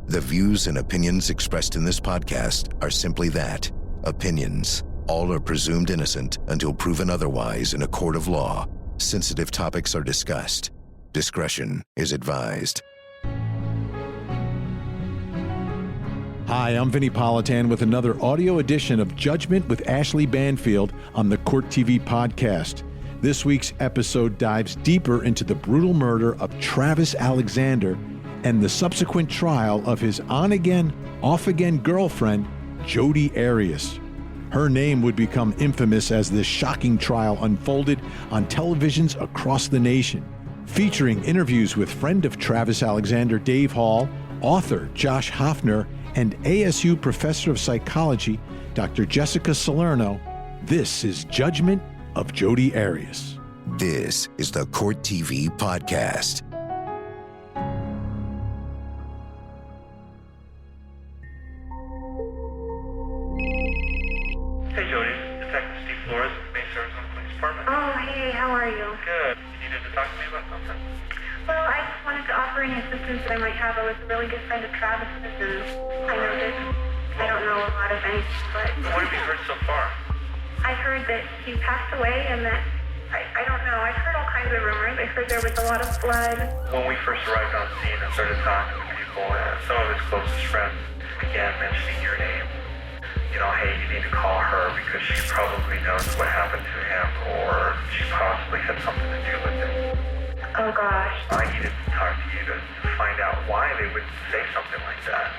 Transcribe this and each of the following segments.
The views and opinions expressed in this podcast are simply that, opinions. All are presumed innocent until proven otherwise in a court of law. Sensitive topics are discussed. Discretion is advised. Hi, I'm Vinnie Politan with another audio edition of Judgment with Ashleigh Banfield on the Court TV podcast. This week's episode dives deeper into the brutal murder of Travis Alexander and the subsequent trial of his on-again, off-again girlfriend, Jodi Arias. Her name would become infamous as this shocking trial unfolded on televisions across the nation, featuring interviews with friend of Travis Alexander, Dave Hall, author Josh Hoffner, and ASU professor of psychology, Dr. Jessica Salerno. This is Judgment of Jodi Arias. This is the Court TV podcast. Hey Jodi, Detective Steve Flores with Mesa, Arizona Police Department. Oh, hey, how are you? Good. You needed to talk to me about something? Well, I just wanted to offer any assistance that I might have. I was a really good friend of Travis's, and I know that I don't know a lot of anything, but... What have you heard so far? I heard that he passed away and that... I don't know. I've heard all kinds of rumors. I heard there was a lot of blood. When we first arrived on scene and started talking to people, some of his closest friends began mentioning your name. You know, hey, you need to call her because she probably knows what happened to him, or she possibly had something to do with it. Oh, gosh. I needed to talk to you to find out why they would say something like that.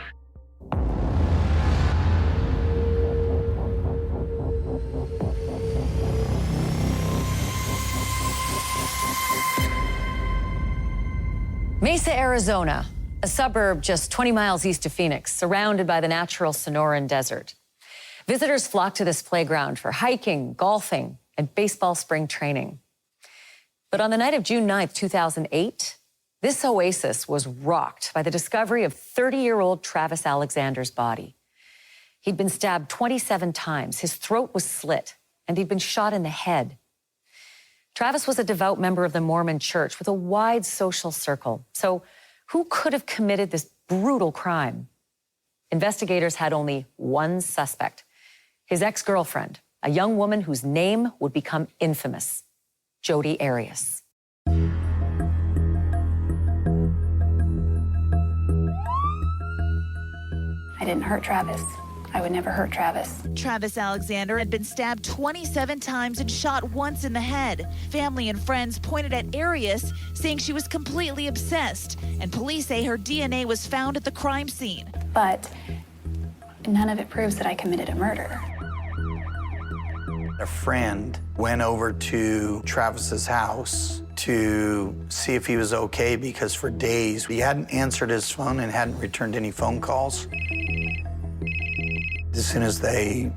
Mesa, Arizona, a suburb just 20 miles east of Phoenix, surrounded by the natural Sonoran Desert. Visitors flock to this playground for hiking, golfing, and baseball spring training. But on the night of June 9th, 2008, this oasis was rocked by the discovery of 30-year-old Travis Alexander's body. He'd been stabbed 27 times, his throat was slit, and he'd been shot in the head. Travis was a devout member of the Mormon Church with a wide social circle. So who could have committed this brutal crime? Investigators had only one suspect, his ex-girlfriend, a young woman whose name would become infamous, Jodi Arias. I didn't hurt Travis. I would never hurt Travis. Travis Alexander had been stabbed 27 times and shot once in the head. Family and friends pointed at Arias, saying she was completely obsessed, and police say her DNA was found at the crime scene. But none of it proves that I committed a murder. A friend went over to Travis's house to see if he was okay because for days he hadn't answered his phone and hadn't returned any phone calls. As soon as they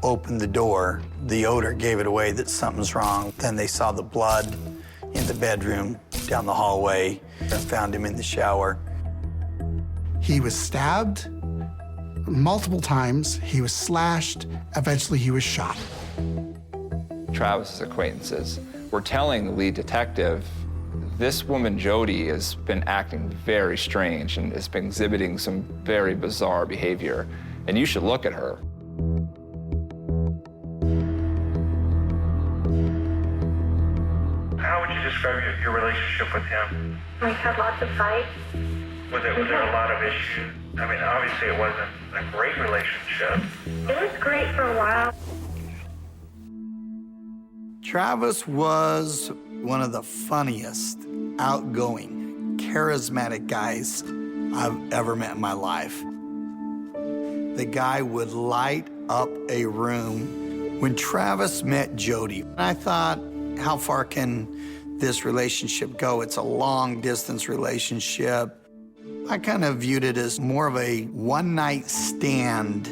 opened the door, the odor gave it away that something's wrong. Then they saw the blood in the bedroom, down the hallway, and found him in the shower. He was stabbed multiple times. He was slashed. Eventually, he was shot. Travis's acquaintances were telling the lead detective, this woman, Jodi, has been acting very strange and has been exhibiting some very bizarre behavior, and you should look at her. How would you describe your relationship with him? We had lots of fights. Was there a lot of issues? I mean, obviously it wasn't a great relationship. It was great for a while. Travis was one of the funniest, outgoing, charismatic guys I've ever met in my life. The guy would light up a room. When Travis met Jodi, I thought, how far can this relationship go? It's a long-distance relationship. I kind of viewed it as more of a one-night stand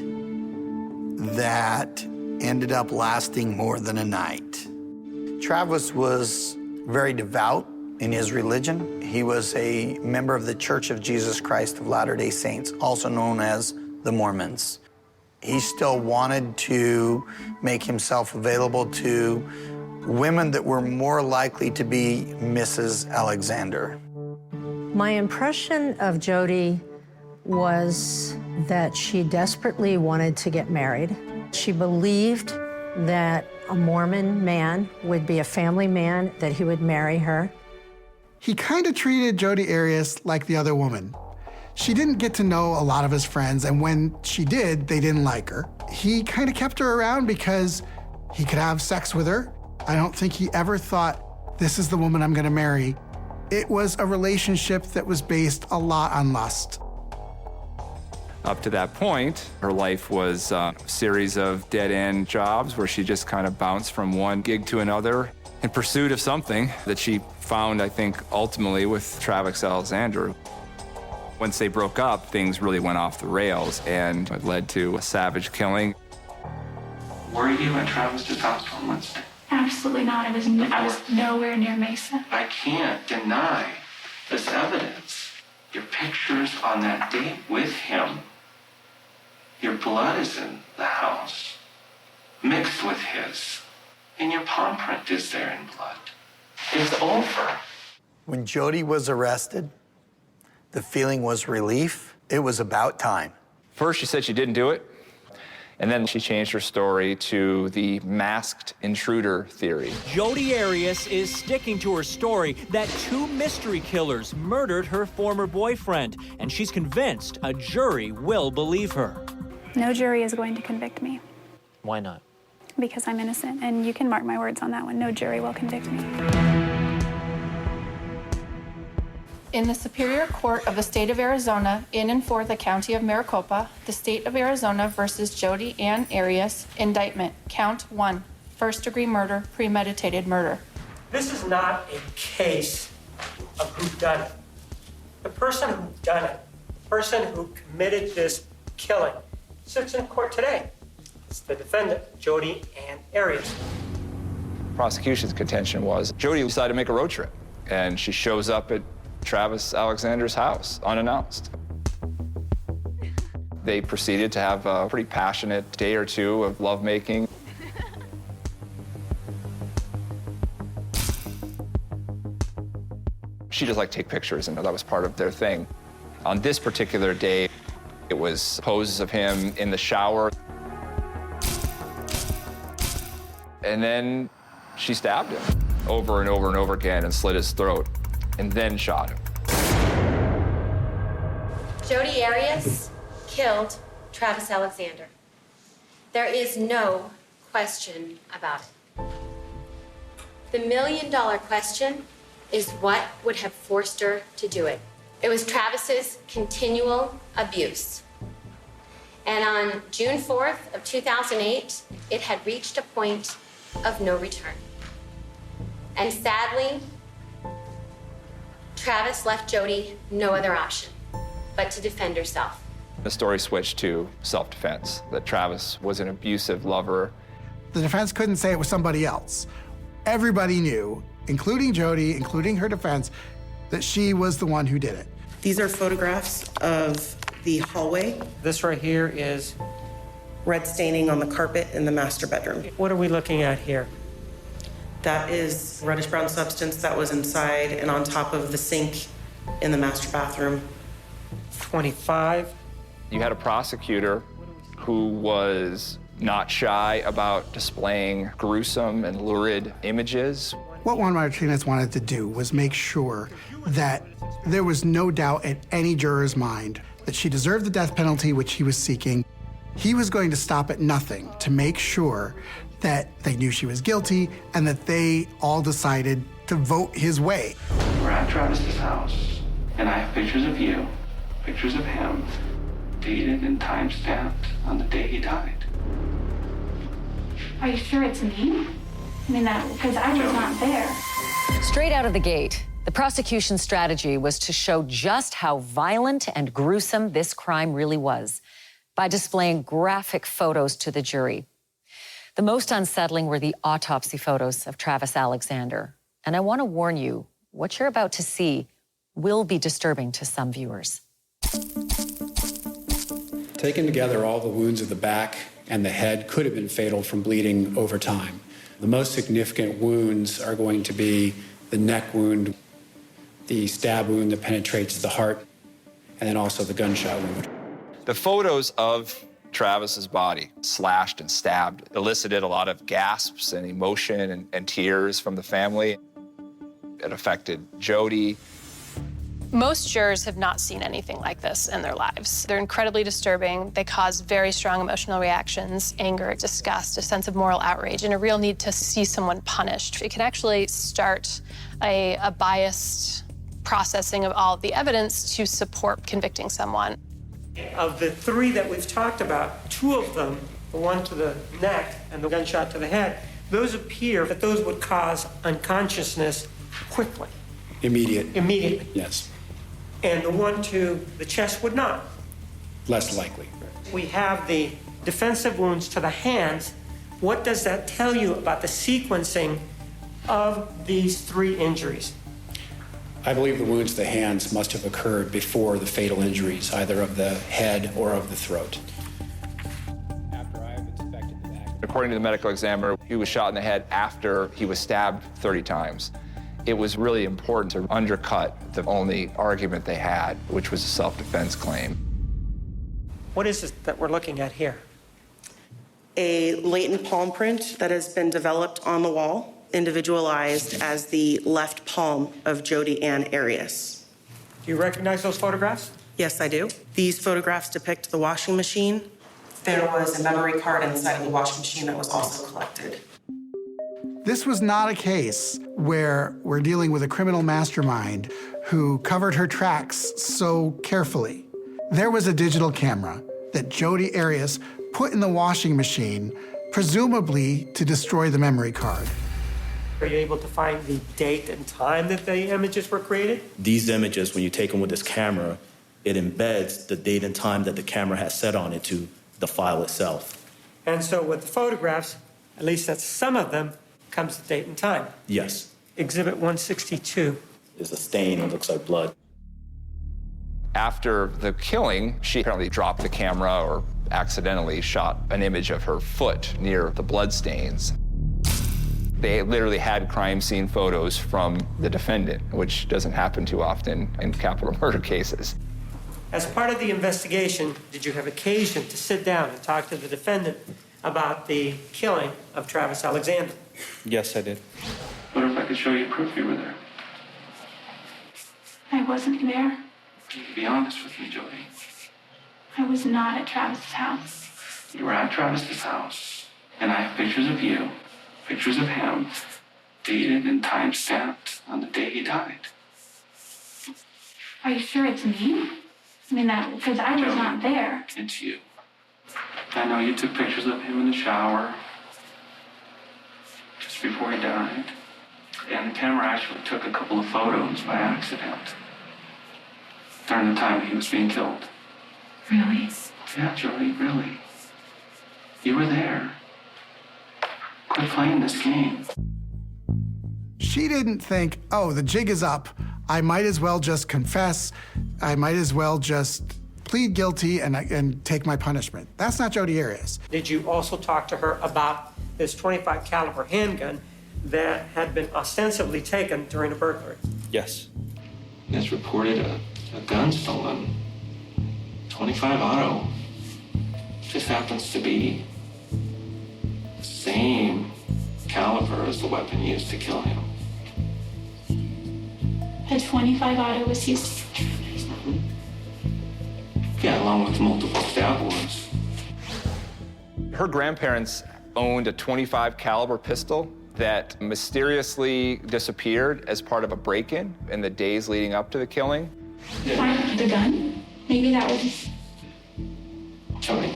that ended up lasting more than a night. Travis was very devout in his religion. He was a member of the Church of Jesus Christ of Latter-day Saints, also known as the Mormons. He still wanted to make himself available to women that were more likely to be Mrs. Alexander. My impression of Jodi was that she desperately wanted to get married. She believed that a Mormon man would be a family man, that he would marry her. He kind of treated Jodi Arias like the other woman. She didn't get to know a lot of his friends, and when she did, they didn't like her. He kind of kept her around because he could have sex with her. I don't think he ever thought, this is the woman I'm gonna marry. It was a relationship that was based a lot on lust. Up to that point, her life was a series of dead-end jobs where she just kind of bounced from one gig to another in pursuit of something that she found, I think, ultimately with Travis Alexander. Once they broke up, things really went off the rails, and it led to a savage killing. Were you at Travis's house on Wednesday? Absolutely not. I was nowhere near Mesa. I can't deny this evidence. Your pictures on that date with him. Your blood is in the house, mixed with his. And your palm print is there in blood. It's over. When Jodi was arrested, the feeling was relief. It was about time. First, she said she didn't do it, and then she changed her story to the masked intruder theory. Jodi Arias is sticking to her story that 2 mystery killers murdered her former boyfriend, and she's convinced a jury will believe her. No jury is going to convict me Why not? because I'm innocent, and you can mark my words on that one. No jury will convict me. In the Superior Court of the State of Arizona, in and for the County of Maricopa, the State of Arizona versus Jodi Ann Arias, indictment, count 1, first-degree murder, premeditated murder. This is not a case of who done it. The person who done it, the person who committed this killing, sits in court today. It's the defendant, Jodi Ann Arias. Prosecution's contention was Jodi decided to make a road trip, and she shows up at Travis Alexander's house unannounced. They proceeded to have a pretty passionate day or two of lovemaking. She just liked to take pictures, and that was part of their thing. On this particular day, it was poses of him in the shower. And then she stabbed him over and over and over again and slit his throat, and then shot him. Jodi Arias killed Travis Alexander. There is no question about it. The million-dollar question is what would have forced her to do it. It was Travis's continual abuse. And on June 4th of 2008, it had reached a point of no return. And sadly, Travis left Jodi no other option but to defend herself. The story switched to self-defense, that Travis was an abusive lover. The defense couldn't say it was somebody else. Everybody knew, including Jodi, including her defense, that she was the one who did it. These are photographs of the hallway. This right here is... red staining on the carpet in the master bedroom. What are we looking at here? That is reddish brown substance that was inside and on top of the sink in the master bathroom. 25. You had a prosecutor who was not shy about displaying gruesome and lurid images. What Juan Martinez wanted to do was make sure that there was no doubt in any juror's mind that she deserved the death penalty which he was seeking. He was going to stop at nothing to make sure that they knew she was guilty and that they all decided to vote his way. We're at Travis's house, and I have pictures of you, pictures of him, dated and time-stamped on the day he died. Are you sure it's me? I mean, because I was not there. Straight out of the gate, the prosecution's strategy was to show just how violent and gruesome this crime really was by displaying graphic photos to the jury. The most unsettling were the autopsy photos of Travis Alexander. And I want to warn you, what you're about to see will be disturbing to some viewers. Taken together, all the wounds of the back and the head could have been fatal from bleeding over time. The most significant wounds are going to be the neck wound, the stab wound that penetrates the heart, and then also the gunshot wound. The photos of Travis's body, slashed and stabbed, elicited a lot of gasps and emotion and tears from the family. It affected Jodi. Most jurors have not seen anything like this in their lives. They're incredibly disturbing. They cause very strong emotional reactions, anger, disgust, a sense of moral outrage, and a real need to see someone punished. It can actually start a biased processing of all of the evidence to support convicting someone. Of the three that we've talked about, two of them, the one to the neck and the gunshot to the head, those appear that those would cause unconsciousness quickly. Immediately. Yes. And the one to the chest would not. Less likely. We have the defensive wounds to the hands. What does that tell you about the sequencing of these three injuries? I believe the wounds to the hands must have occurred before the fatal injuries, either of the head or of the throat. According to the medical examiner, he was shot in the head after he was stabbed 30 times. It was really important to undercut the only argument they had, which was a self-defense claim. What is it that we're looking at here? A latent palm print that has been developed on the wall, individualized as the left palm of Jodi Arias. Do you recognize those photographs? Yes, I do. These photographs depict the washing machine. There was a memory card inside of the washing machine that was also collected. This was not a case where we're dealing with a criminal mastermind who covered her tracks so carefully. There was a digital camera that Jodi Arias put in the washing machine, presumably to destroy the memory card. Are you able to find the date and time that the images were created? These images, when you take them with this camera, it embeds the date and time that the camera has set on it to the file itself. And so with the photographs, at least that's some of them, comes the date and time. Yes. Exhibit 162. There's a stain that looks like blood. After the killing, she apparently dropped the camera or accidentally shot an image of her foot near the bloodstains. They literally had crime scene photos from the defendant, which doesn't happen too often in capital murder cases. As part of the investigation, did you have occasion to sit down and talk to the defendant about the killing of Travis Alexander? Yes, I did. What if I could show you proof you were there? I wasn't there. Be honest with me, Jodi. I was not at Travis's house. You were at Travis's house, and I have pictures of you, pictures of him, dated and time-stamped on the day he died. Are you sure it's me? I mean, because I was not there. It's you. I know you took pictures of him in the shower just before he died. And the camera actually took a couple of photos by accident during the time he was being killed. Really? Yeah, Jodi, really. You were there. Quit playing this game. She didn't think, oh, the jig is up. I might as well just confess. I might as well just plead guilty and take my punishment. That's not Jodi Arias. Did you also talk to her about this .25 caliber handgun that had been ostensibly taken during a burglary? Yes. It's reported a gun stolen. .25 auto. Just happens to be the same caliber as the weapon used to kill him. A .25 auto was used. Yeah, along with multiple stab wounds. Her grandparents owned a .25 caliber pistol that mysteriously disappeared as part of a break-in in the days leading up to the killing. Find the gun? Maybe that was... Jodi,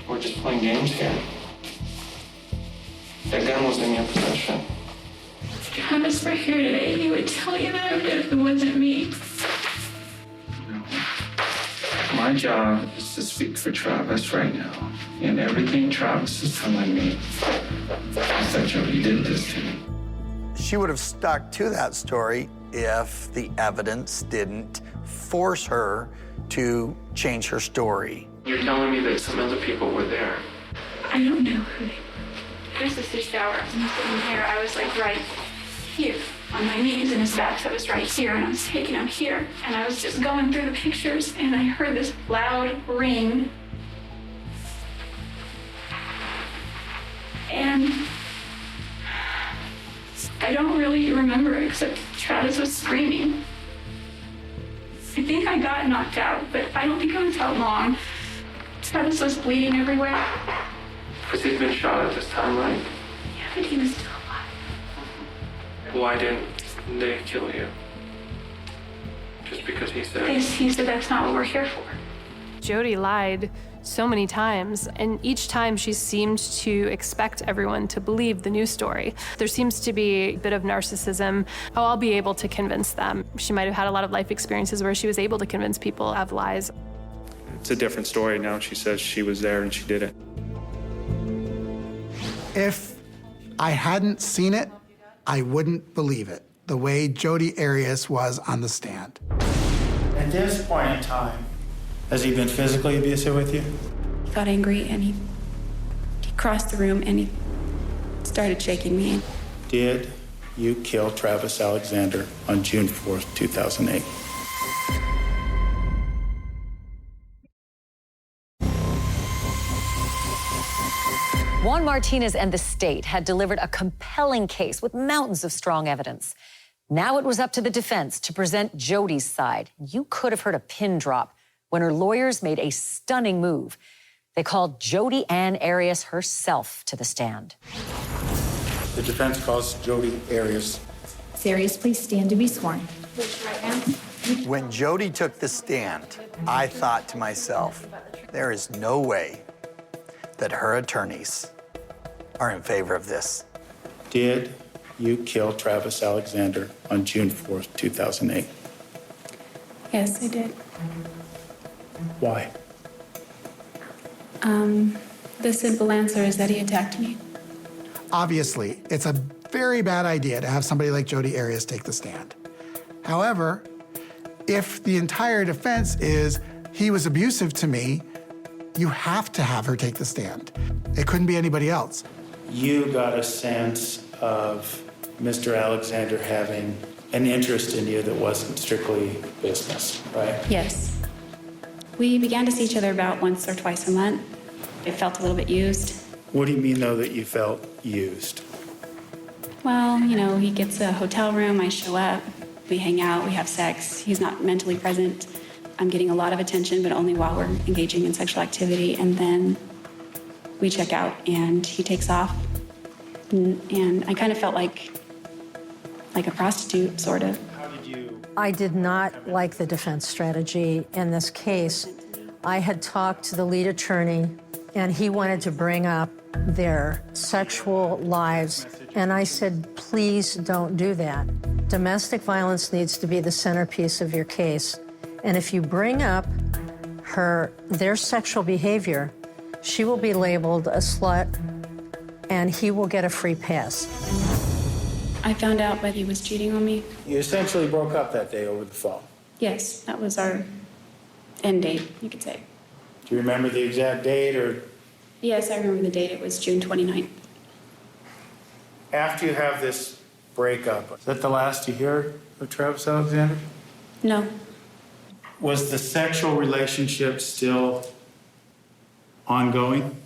we're just playing games here. That gun was in your possession. If Travis were here today, he would tell you that if it wasn't me. My job is to speak for Travis right now. And everything Travis is telling me is that Jodi did this to me. She would have stuck to that story if the evidence didn't force her to change her story. You're telling me that some other people were there. I don't know who they were. This is the shower. I'm sitting here. I was like right here. on my knees, and his backside was right here, and I was taking him here. And I was just going through the pictures, and I heard this loud ring. And I don't really remember except Travis was screaming. I think I got knocked out, but I don't think I was out long. Travis was bleeding everywhere. Because he'd been shot at this time, right? Yeah, but he was still alive. Why didn't they kill you? Just because he said... He said that's not what we're here for. Jodi lied so many times, and each time she seemed to expect everyone to believe the new story. There seems to be a bit of narcissism. Oh, I'll be able to convince them. She might have had a lot of life experiences where she was able to convince people of lies. It's a different story now. She says she was there and she did it. If I hadn't seen it, I wouldn't believe it, the way Jodi Arias was on the stand. At this point in time, has he been physically abusive with you? He got angry and he crossed the room and he started shaking me. Did you kill Travis Alexander on June 4th, 2008? Juan Martinez and the state had delivered a compelling case with mountains of strong evidence. Now it was up to the defense to present Jodi's side. You could have heard a pin drop when her lawyers made a stunning move. They called Jodi Arias herself to the stand. The defense calls Jodi Arias. Arias, please stand to be sworn. When Jodi took the stand, I thought to myself, there is no way that her attorneys are in favor of this. Did you kill Travis Alexander on June 4th, 2008? Yes, I did. Why? The simple answer is that he attacked me. Obviously, it's a very bad idea to have somebody like Jodi Arias take the stand. However, if the entire defense is he was abusive to me, you have to have her take the stand. It couldn't be anybody else. You got a sense of Mr. Alexander having an interest in you that wasn't strictly business, right? Yes. We began to see each other about once or twice a month. I felt a little bit used. What do you mean, though, that you felt used? Well, you know, he gets a hotel room, I show up, we hang out, we have sex. He's not mentally present. I'm getting a lot of attention, but only while we're engaging in sexual activity. And then we check out and he takes off. And I kind of felt like a prostitute, sort of. I did not like the defense strategy in this case. I had talked to the lead attorney, and he wanted to bring up their sexual lives. And I said, please don't do that. Domestic violence needs to be the centerpiece of your case. And if you bring up their sexual behavior, she will be labeled a slut, and he will get a free pass. I found out that he was cheating on me. You essentially broke up that day over the phone. Yes, that was our end date, you could say. Do you remember the exact date, or? Yes, I remember the date. It was June 29th. After you have this breakup, is that the last you hear of Travis Alexander? No. Was the sexual relationship still ongoing?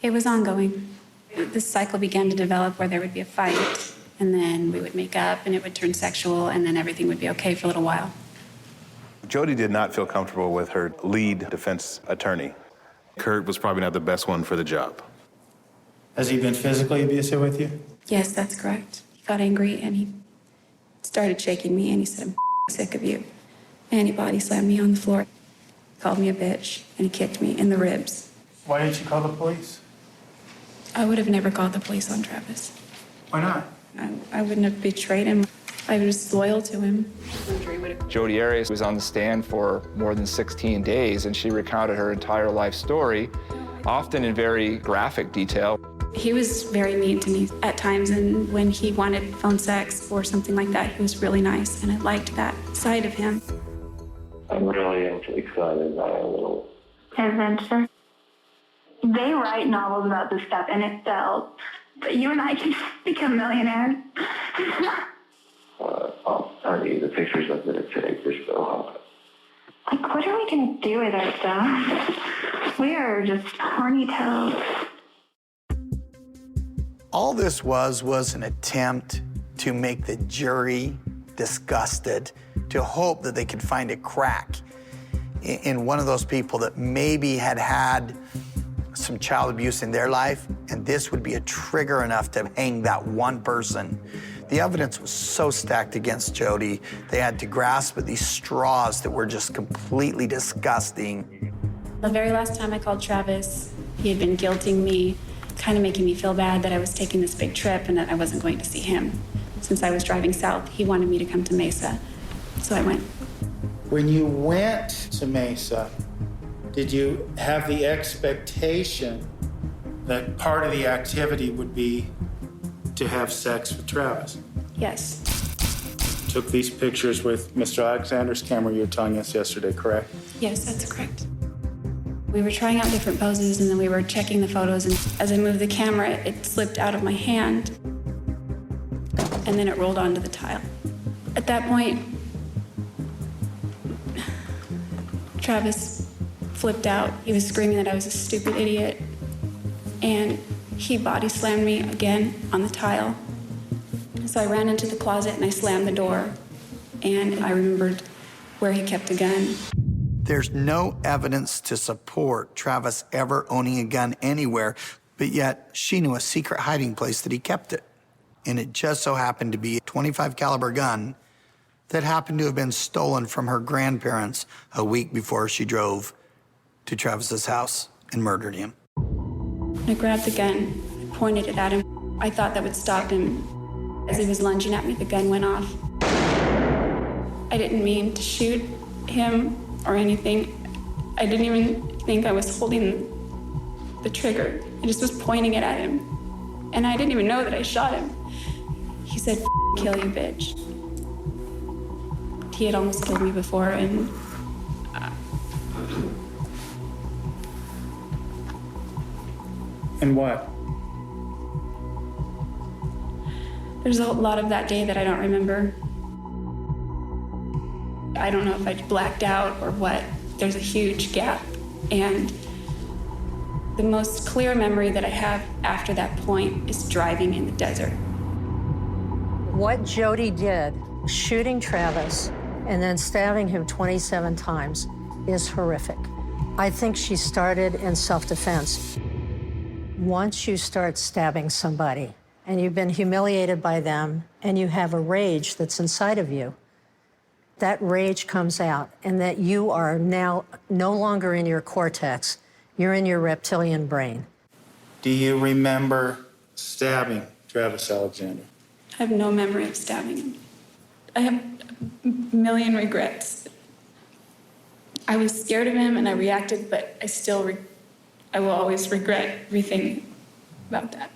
It was ongoing. This cycle began to develop where there would be a fight, and then we would make up, and it would turn sexual, and then everything would be okay for a little while. Jodi did not feel comfortable with her lead defense attorney. Kurt was probably not the best one for the job. Has he been physically abusive with you? Yes, that's correct. He got angry, and he started shaking me, and he said, I'm sick of you. And he body slammed me on the floor, called me a bitch, and he kicked me in the ribs. Why didn't you call the police? I would have never called the police on Travis. Why not? I wouldn't have betrayed him. I was loyal to him. Jodi Arias was on the stand for more than 16 days, and she recounted her entire life story, often in very graphic detail. He was very mean to me at times, and when he wanted phone sex or something like that, he was really nice, and I liked that side of him. I'm really excited by a little adventure. They write novels about this stuff, and it sells. But you and I can become millionaires. Honey, the pictures I'm going to take, they're so hot. Like, what are we going to do with our stuff? We are just horny toads. All this was an attempt to make the jury disgusted, to hope that they could find a crack in one of those people that maybe had some child abuse in their life, and this would be a trigger enough to hang that one person. The evidence was so stacked against Jodi, they had to grasp at these straws that were just completely disgusting. The very last time I called Travis, he had been guilting me, kind of making me feel bad that I was taking this big trip and that I wasn't going to see him. Since I was driving south, he wanted me to come to Mesa, so I went. When you went to Mesa, did you have the expectation that part of the activity would be to have sex with Travis? Yes. Took these pictures with Mr. Alexander's camera you were telling us yesterday, correct? Yes, that's correct. We were trying out different poses, and then we were checking the photos, and as I moved the camera, it slipped out of my hand, and then it rolled onto the tile. At that point, Travis flipped out. He was screaming that I was a stupid idiot, and he body slammed me again on the tile. So I ran into the closet and I slammed the door, and I remembered where he kept a gun. There's no evidence to support Travis ever owning a gun anywhere, but yet she knew a secret hiding place that he kept it. And it just so happened to be a .25 caliber gun that happened to have been stolen from her grandparents a week before she drove to Travis's house and murdered him. I grabbed the gun, pointed it at him. I thought that would stop him. As he was lunging at me, the gun went off. I didn't mean to shoot him or anything. I didn't even think I was holding the trigger. I just was pointing it at him. And I didn't even know that I shot him. He said, "Kill you, bitch." He had almost killed me before, and And what? there's a lot of that day that I don't remember. I don't know if I blacked out or what. There's a huge gap. And the most clear memory that I have after that point is driving in the desert. What Jodi did, shooting Travis and then stabbing him 27 times, is horrific. I think she started in self-defense. Once you start stabbing somebody and you've been humiliated by them and you have a rage that's inside of you, that rage comes out, and that you are now no longer in your cortex, you're in your reptilian brain. Do you remember stabbing Travis Alexander? I have no memory of stabbing him. I have a million regrets. I was scared of him and I reacted, but I will always regret everything about that.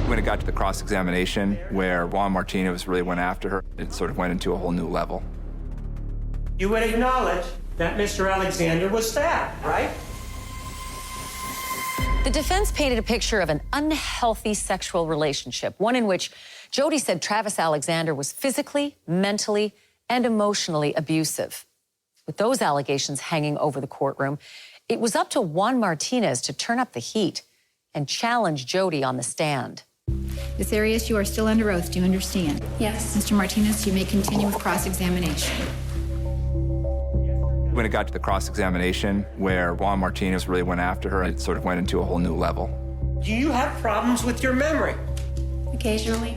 When it got to the cross-examination where Juan Martinez really went after her, it sort of went into a whole new level. You would acknowledge that Mr. Alexander was stabbed, right? The defense painted a picture of an unhealthy sexual relationship, one in which Jodi said Travis Alexander was physically, mentally, and emotionally abusive. With those allegations hanging over the courtroom, it was up to Juan Martinez to turn up the heat and challenge Jodi on the stand. Ms. Arias, you are still under oath. Do you understand? Yes. Mr. Martinez, you may continue with cross-examination. When it got to the cross-examination where Juan Martinez really went after her, it sort of went into a whole new level. Do you have problems with your memory? Occasionally.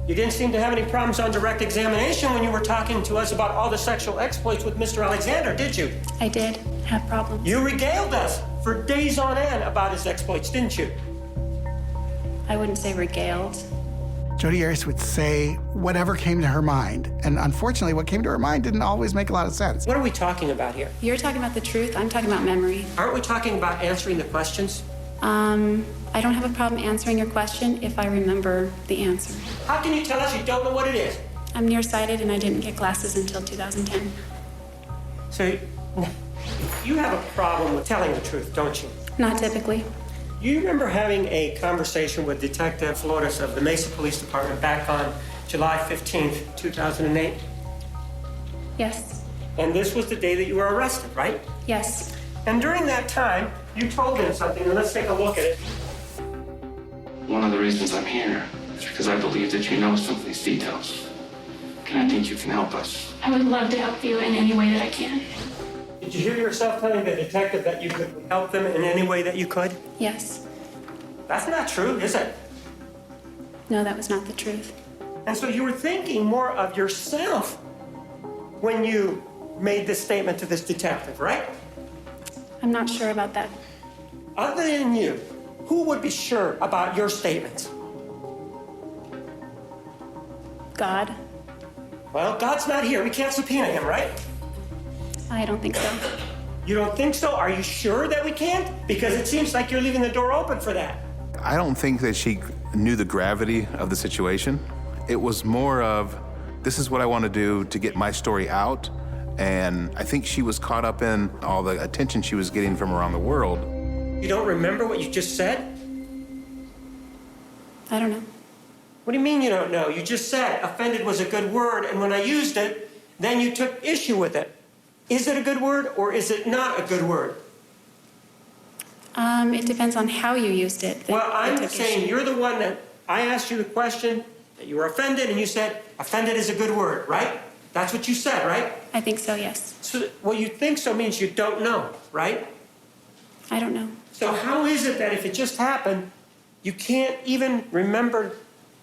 You didn't seem to have any problems on direct examination when you were talking to us about all the sexual exploits with Mr. Alexander, did you? I did have problems. You regaled us for days on end about his exploits, didn't you? I wouldn't say regaled. Jodi Arias would say whatever came to her mind. And unfortunately, what came to her mind didn't always make a lot of sense. What are we talking about here? You're talking about the truth. I'm talking about memory. Aren't we talking about answering the questions? I don't have a problem answering your question if I remember the answer. How can you tell us you don't know what it is? I'm nearsighted and I didn't get glasses until 2010. So you have a problem with telling the truth, don't you? Not typically. Do you remember having a conversation with Detective Flores of the Mesa Police Department back on July 15th, 2008? Yes. And this was the day that you were arrested, right? Yes. And during that time, you told him something, and let's take a look at it. One of the reasons I'm here is because I believe that you know some of these details. And I think you can help us. I would love to help you in any way that I can. Did you hear yourself telling the detective that you could help them in any way that you could? Yes. That's not true, is it? No, that was not the truth. And so you were thinking more of yourself when you made this statement to this detective, right? I'm not sure about that. Other than you, who would be sure about your statements? God? Well, God's not here. We can't subpoena him, right? I don't think so. You don't think so? Are you sure that we can't? Because it seems like you're leaving the door open for that. I don't think that she knew the gravity of the situation. It was more of, this is what I want to do to get my story out. And I think she was caught up in all the attention she was getting from around the world. You don't remember what you just said? I don't know. What do you mean you don't know? You just said offended was a good word, and when I used it, then you took issue with it. Is it a good word or is it not a good word? It depends on how you used it. Well, I'm saying you're the one that I asked you the question that you were offended, and you said offended is a good word, right? That's what you said, right? I think so, yes. So, well, you think so means you don't know, right? I don't know. So how is it that if it just happened, you can't even remember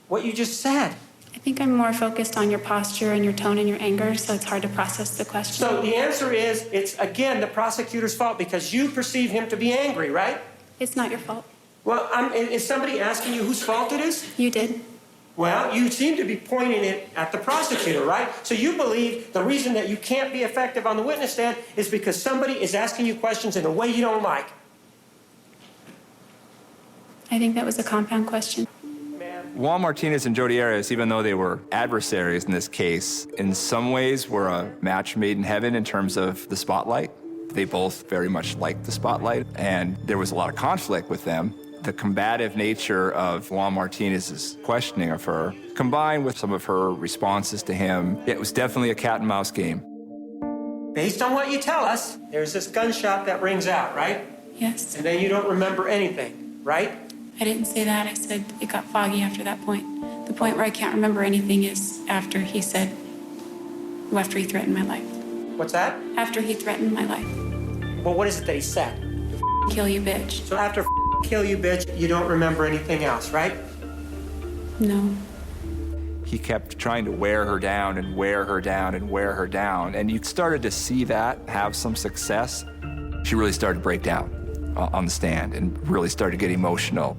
what you just said? I think I'm more focused on your posture and your tone and your anger, so it's hard to process the question. So the answer is, it's again the prosecutor's fault because you perceive him to be angry, right? It's not your fault. Well, is somebody asking you whose fault it is? You did. Well, you seem to be pointing it at the prosecutor, right? So you believe the reason that you can't be effective on the witness stand is because somebody is asking you questions in a way you don't like. I think that was a compound question. Juan Martinez and Jodi Arias, even though they were adversaries in this case, in some ways were a match made in heaven in terms of the spotlight. They both very much liked the spotlight, and there was a lot of conflict with them. The combative nature of Juan Martinez's questioning of her, combined with some of her responses to him, it was definitely a cat and mouse game. Based on what you tell us, there's this gunshot that rings out, right? Yes. And then you don't remember anything, right? I didn't say that. I said it got foggy after that point. The point where I can't remember anything is after he said, after he threatened my life. What's that? After he threatened my life. Well, what is it that he said? Kill you, bitch. So after kill you, bitch, you don't remember anything else, right? No. He kept trying to wear her down and wear her down and wear her down. And you started to see that have some success. She really started to break down on the stand and really started to get emotional.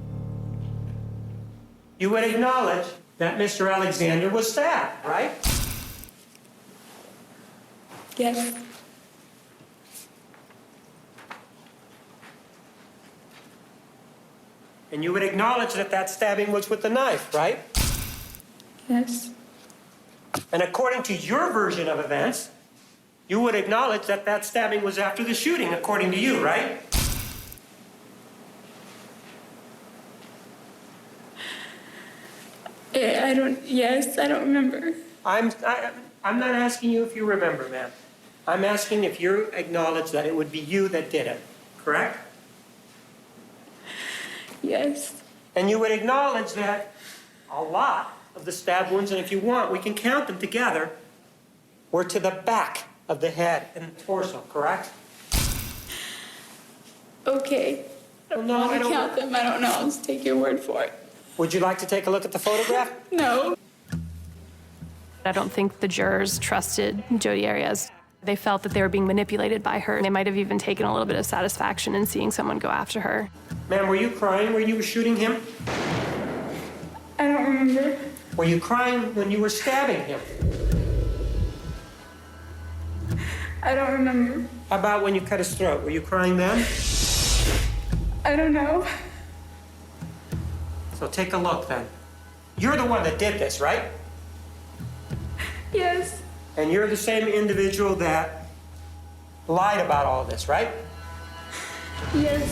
You would acknowledge that Mr. Alexander was stabbed, right? Yes. And you would acknowledge that that stabbing was with the knife, right? Yes. And according to your version of events, you would acknowledge that that stabbing was after the shooting, according to you, right? Yes, I don't remember. I'm not asking you if you remember, ma'am. I'm asking if you acknowledge that it would be you that did it, correct? Yes. And you would acknowledge that a lot of the stab wounds, and if you want, we can count them together, were to the back of the head and the torso, correct? Okay. Well, no, I don't count them. I don't know. I'll just take your word for it. Would you like to take a look at the photograph? No. I don't think the jurors trusted Jodi Arias. They felt that they were being manipulated by her. They might have even taken a little bit of satisfaction in seeing someone go after her. Ma'am, were you crying when you were shooting him? I don't remember. Were you crying when you were stabbing him? I don't remember. How about when you cut his throat? Were you crying then? I don't know. So take a look then. You're the one that did this, right? Yes. And you're the same individual that lied about all this, right? Yes.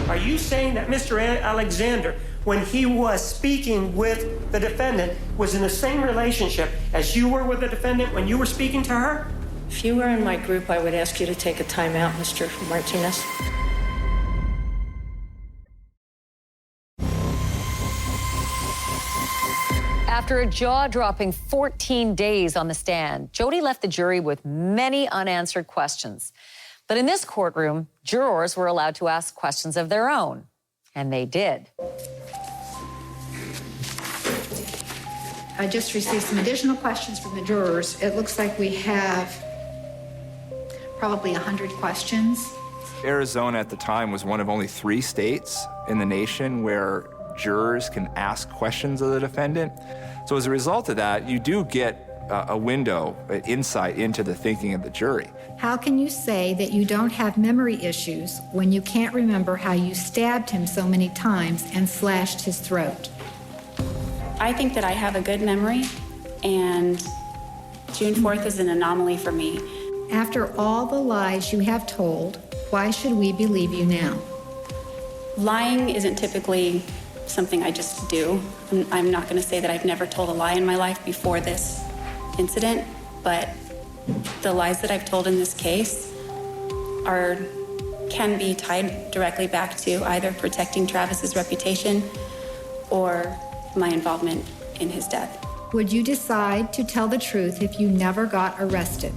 Are you saying that Mr. Alexander, when he was speaking with the defendant, was in the same relationship as you were with the defendant when you were speaking to her? If you were in my group, I would ask you to take a timeout, Mr. Martinez. After a jaw-dropping 14 days on the stand, Jodi left the jury with many unanswered questions. But in this courtroom, jurors were allowed to ask questions of their own, and they did. I just received some additional questions from the jurors. It looks like we have probably 100 questions. Arizona at the time was one of only 3 states in the nation where jurors can ask questions of the defendant. So as a result of that, you do get a window, an insight into the thinking of the jury. How can you say that you don't have memory issues when you can't remember how you stabbed him so many times and slashed his throat? I think that I have a good memory, and June 4th is an anomaly for me. After all the lies you have told, why should we believe you now? Lying isn't typically something I just do. I'm not going to say that I've never told a lie in my life before this incident, but the lies that I've told in this case can be tied directly back to either protecting Travis's reputation or my involvement in his death. Would you decide to tell the truth if you never got arrested?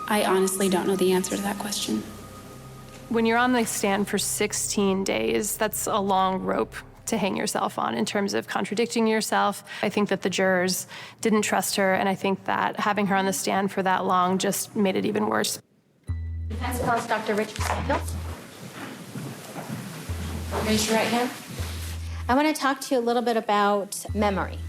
I honestly don't know the answer to that question. When you're on the stand for 16 days, that's a long rope to hang yourself on in terms of contradicting yourself. I think that the jurors didn't trust her, and I think that having her on the stand for that long just made it even worse. Defense calls Dr. Richard Banfield. Raise your right hand. I want to talk to you a little bit about memory.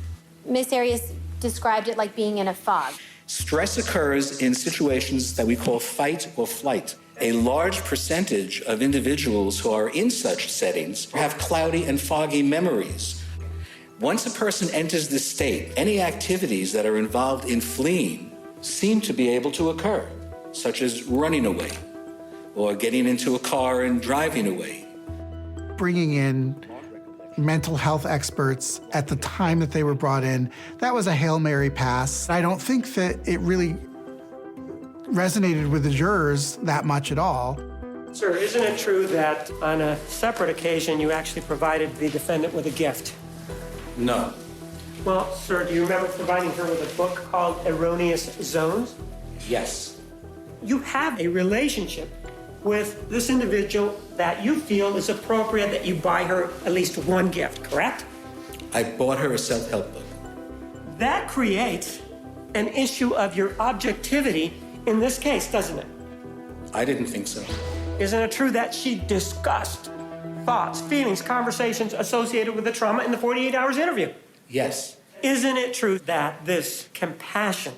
Ms. Arias described it like being in a fog. Stress occurs in situations that we call fight or flight. A large percentage of individuals who are in such settings have cloudy and foggy memories. Once a person enters this state, any activities that are involved in fleeing seem to be able to occur, such as running away or getting into a car and driving away. Bringing in mental health experts at the time that they were brought in, that was a Hail Mary pass. I don't think that it really resonated with the jurors that much at all. Sir, isn't it true that on a separate occasion you actually provided the defendant with a gift? No. Well, sir, do you remember providing her with a book called Erroneous Zones? Yes. You have a relationship with this individual that you feel is appropriate that you buy her at least one gift, correct? I bought her a self-help book. That creates an issue of your objectivity in this case, doesn't it? I didn't think so. Isn't it true that she discussed thoughts, feelings, conversations associated with the trauma in the 48 hours interview? Yes. Isn't it true that this compassion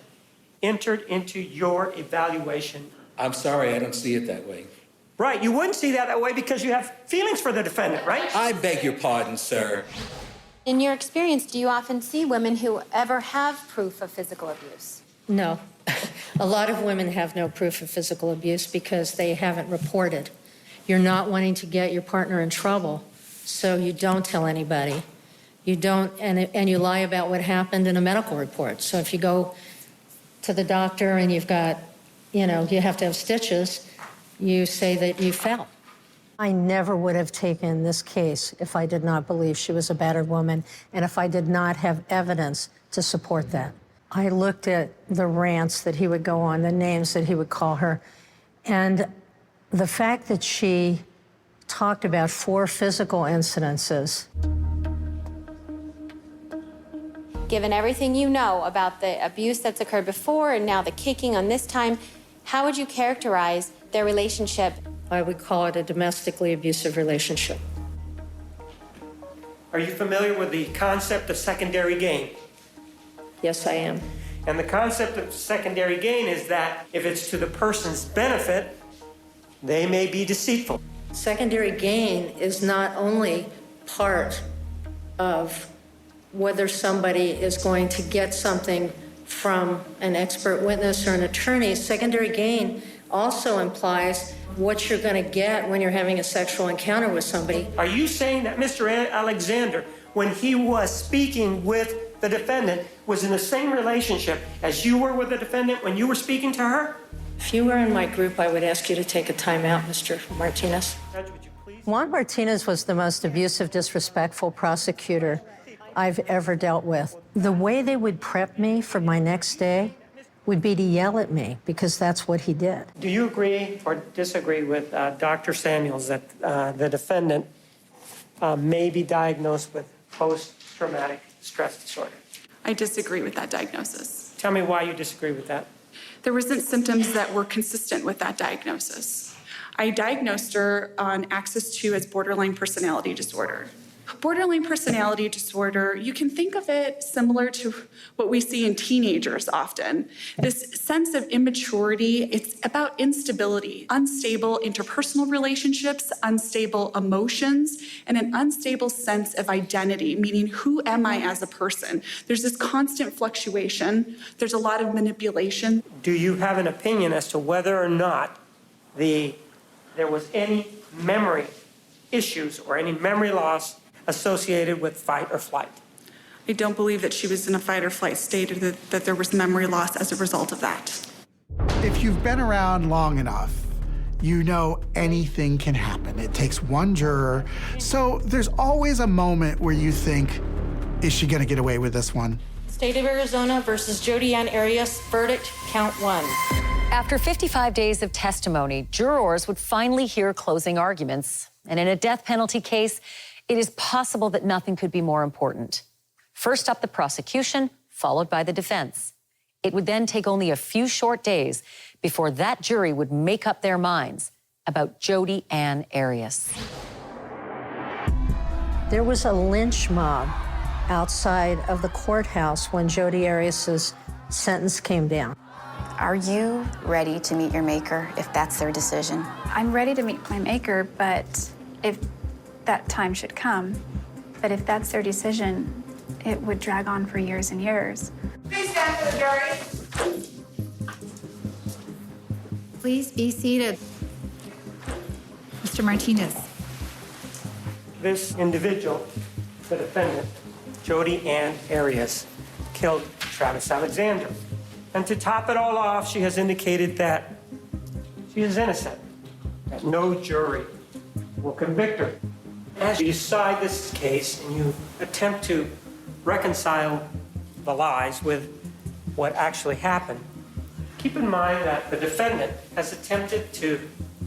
entered into your evaluation? I'm sorry, I don't see it that way. Right, you wouldn't see that way because you have feelings for the defendant, right? I beg your pardon, sir. In your experience, do you often see women who ever have proof of physical abuse? No. A lot of women have no proof of physical abuse because they haven't reported. You're not wanting to get your partner in trouble, so you don't tell anybody. You don't, and you lie about what happened in a medical report. So if you go to the doctor and you've got, you have to have stitches, you say that you fell. I never would have taken this case if I did not believe she was a battered woman and if I did not have evidence to support that. I looked at the rants that he would go on, the names that he would call her, and the fact that she talked about 4 physical incidences. Given everything you know about the abuse that's occurred before and now the kicking on this time, how would you characterize their relationship? I would call it a domestically abusive relationship. Are you familiar with the concept of secondary gain? Yes, I am. And the concept of secondary gain is that if it's to the person's benefit, they may be deceitful. Secondary gain is not only part of whether somebody is going to get something from an expert witness or an attorney, secondary gain also implies what you're going to get when you're having a sexual encounter with somebody. Are you saying that Mr. Alexander, when he was speaking with the defendant, was in the same relationship as you were with the defendant when you were speaking to her? If you were in my group, I would ask you to take a time out, Mr. Martinez. Juan Martinez was the most abusive, disrespectful prosecutor I've ever dealt with. The way they would prep me for my next day would be to yell at me, because that's what he did. Do you agree or disagree with Dr. Samuels that the defendant may be diagnosed with post-traumatic stress disorder? I disagree with that diagnosis. Tell me why you disagree with that. There wasn't symptoms that were consistent with that diagnosis. I diagnosed her on axis 2 as borderline personality disorder. Borderline personality disorder, you can think of it similar to what we see in teenagers often. This sense of immaturity, it's about instability, unstable interpersonal relationships, unstable emotions, and an unstable sense of identity, meaning who am I as a person? There's this constant fluctuation. There's a lot of manipulation. Do you have an opinion as to whether or not there was any memory issues or any memory loss associated with fight or flight? I don't believe that she was in a fight or flight state, or that there was memory loss as a result of that. If you've been around long enough, you know anything can happen. It takes one juror. So there's always a moment where you think, is she gonna get away with this one? State of Arizona versus Jodi Arias, verdict, count 1. After 55 days of testimony, jurors would finally hear closing arguments. And in a death penalty case, it is possible that nothing could be more important. First up, the prosecution, followed by the defense. It would then take only a few short days before that jury would make up their minds about Jodi Arias. There was a lynch mob outside of the courthouse when Jodi Arias' sentence came down. Are you ready to meet your maker if that's their decision? I'm ready to meet my maker, but if that time should come, but if that's their decision, it would drag on for years and years. Please stand for the jury. Please be seated. Mr. Martinez. This individual, the defendant, Jodi Arias, killed Travis Alexander. And to top it all off, she has indicated that she is innocent, that no jury will convict her. As you decide this case and you attempt to reconcile the lies with what actually happened, keep in mind that the defendant has attempted to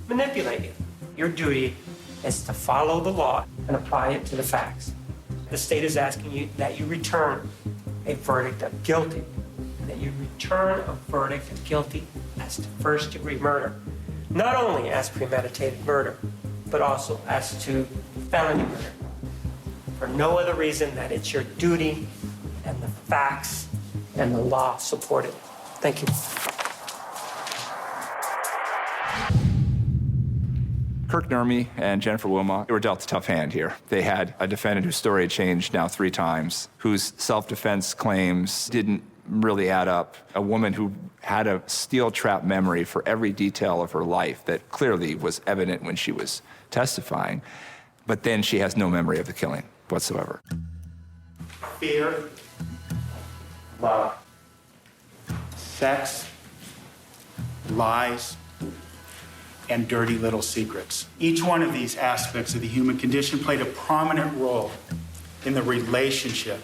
manipulate you. Your duty is to follow the law and apply it to the facts. The state is asking you that you return a verdict of guilty, and that you return a verdict of guilty as to first-degree murder, not only as premeditated murder, but also as to felony murder, for no other reason that it's your duty and the facts and the law support it. Thank you. Kirk Nurmi and Jennifer Wilmot were dealt a tough hand here. They had a defendant whose story had changed now 3 times, whose self-defense claims didn't really add up, a woman who had a steel trap memory for every detail of her life that clearly was evident when she was testifying, but then she has no memory of the killing whatsoever. Fear, love, sex, lies, and dirty little secrets. Each one of these aspects of the human condition played a prominent role in the relationship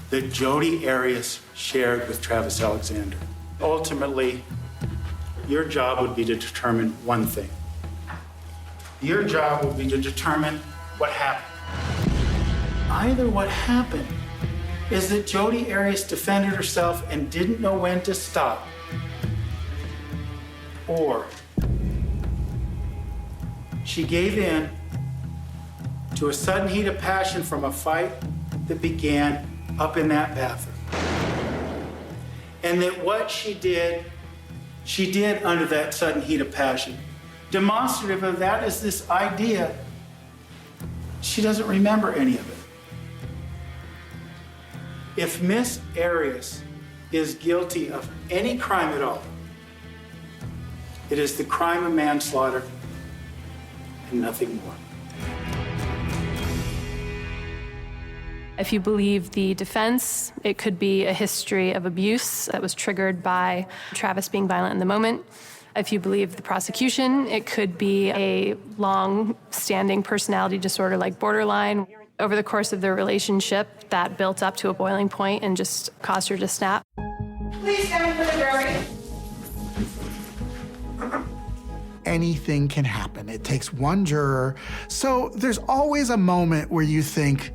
that Jodi Arias shared with Travis Alexander. Ultimately, your job would be to determine one thing. Your job would be to determine what happened. Either what happened is that Jodi Arias defended herself and didn't know when to stop, or she gave in to a sudden heat of passion from a fight that began up in that bathroom. And that what she did under that sudden heat of passion. Demonstrative of that is this idea she doesn't remember any of it. If Miss Arias is guilty of any crime at all, it is the crime of manslaughter and nothing more. If you believe the defense, it could be a history of abuse that was triggered by Travis being violent in the moment. If you believe the prosecution, it could be a long-standing personality disorder like borderline. Over the course of their relationship, that built up to a boiling point and just caused her to snap. Please stand for the jury. Anything can happen. It takes one juror. So there's always a moment where you think,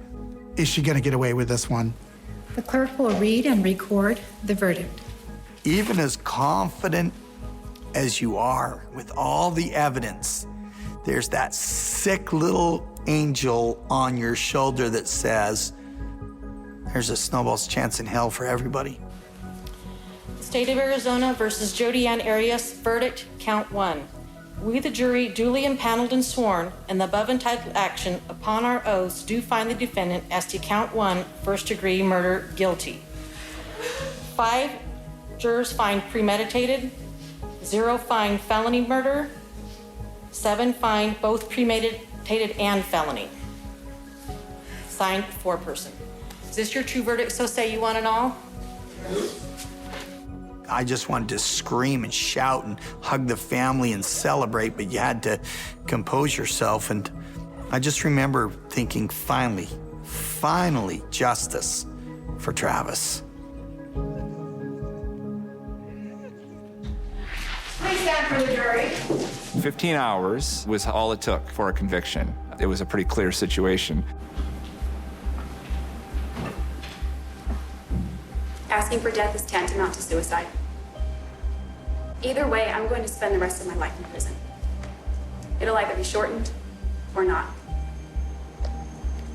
is she going to get away with this one? The clerk will read and record the verdict. Even as confident as you are with all the evidence, there's that sick little angel on your shoulder that says, there's a snowball's chance in hell for everybody. State of Arizona versus Jodi Arias, verdict, count 1. We, the jury, duly impaneled and sworn in the above entitled action upon our oaths, do find the defendant as to count 1, first-degree murder, guilty. 5 jurors find premeditated, 0 find felony murder, 7 find both premeditated and felony. Signed, 4-person. Is this your true verdict, so say you want it all? I just wanted to scream and shout and hug the family and celebrate, but you had to compose yourself. And I just remember thinking, finally, justice for Travis. Please stand for the jury. 15 hours was all it took for a conviction. It was a pretty clear situation. Asking for death is tantamount to suicide. Either way, I'm going to spend the rest of my life in prison. It'll either be shortened or not.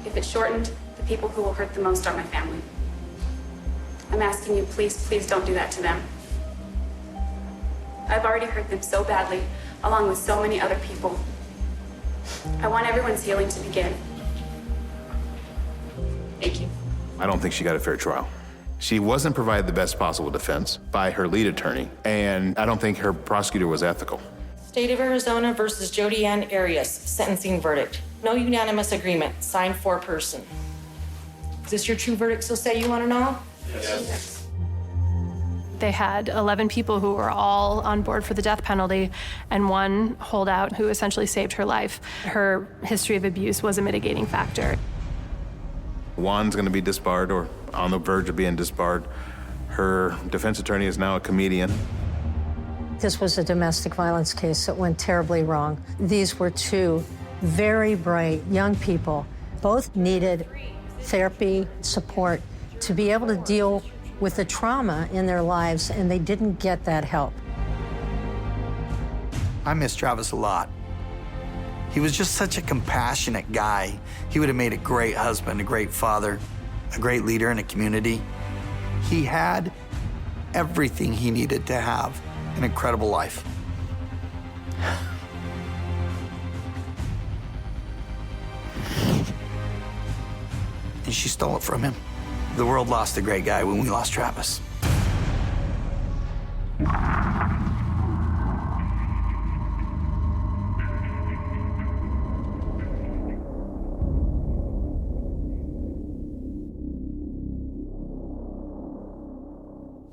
If it's shortened, the people who will hurt the most are my family. I'm asking you, please, please don't do that to them. I've already hurt them so badly, along with so many other people. I want everyone's healing to begin. Thank you. I don't think she got a fair trial. She wasn't provided the best possible defense by her lead attorney, and I don't think her prosecutor was ethical. State of Arizona versus Jodi Arias, sentencing verdict. No unanimous agreement, signed, 4-person. Is this your true verdict, so say you want to know? Yes. They had 11 people who were all on board for the death penalty and 1 holdout who essentially saved her life. Her history of abuse was a mitigating factor. Juan's going to be disbarred or on the verge of being disbarred. Her defense attorney is now a comedian. This was a domestic violence case that went terribly wrong. These were 2 very bright young people. Both needed therapy, support to be able to deal with the trauma in their lives, and they didn't get that help. I miss Travis a lot. He was just such a compassionate guy. He would have made a great husband, a great father, a great leader in a community. He had everything he needed to have an incredible life. And she stole it from him. The world lost a great guy when we lost Travis.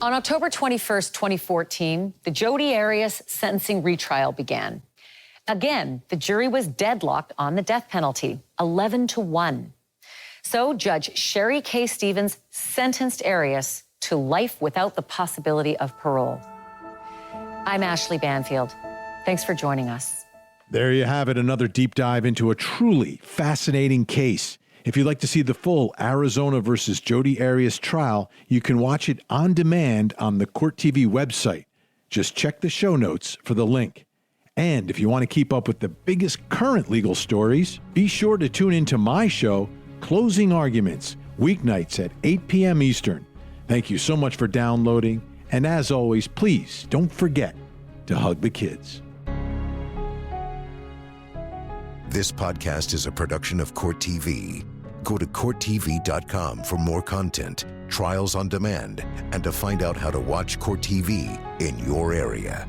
On October 21st, 2014, the Jodi Arias sentencing retrial began. Again, the jury was deadlocked on the death penalty, 11-1. So Judge Sherry K. Stevens sentenced Arias to life without the possibility of parole. I'm Ashleigh Banfield. Thanks for joining us. There you have it, another deep dive into a truly fascinating case. If you'd like to see the full Arizona versus Jodi Arias trial, you can watch it on demand on the Court TV website. Just check the show notes for the link. And if you want to keep up with the biggest current legal stories, be sure to tune into my show, Closing Arguments, weeknights at 8 p.m. Eastern. Thank you so much for downloading. And as always, please don't forget to hug the kids. This podcast is a production of Court TV. Go to CourtTV.com for more content, trials on demand, and to find out how to watch Court TV in your area.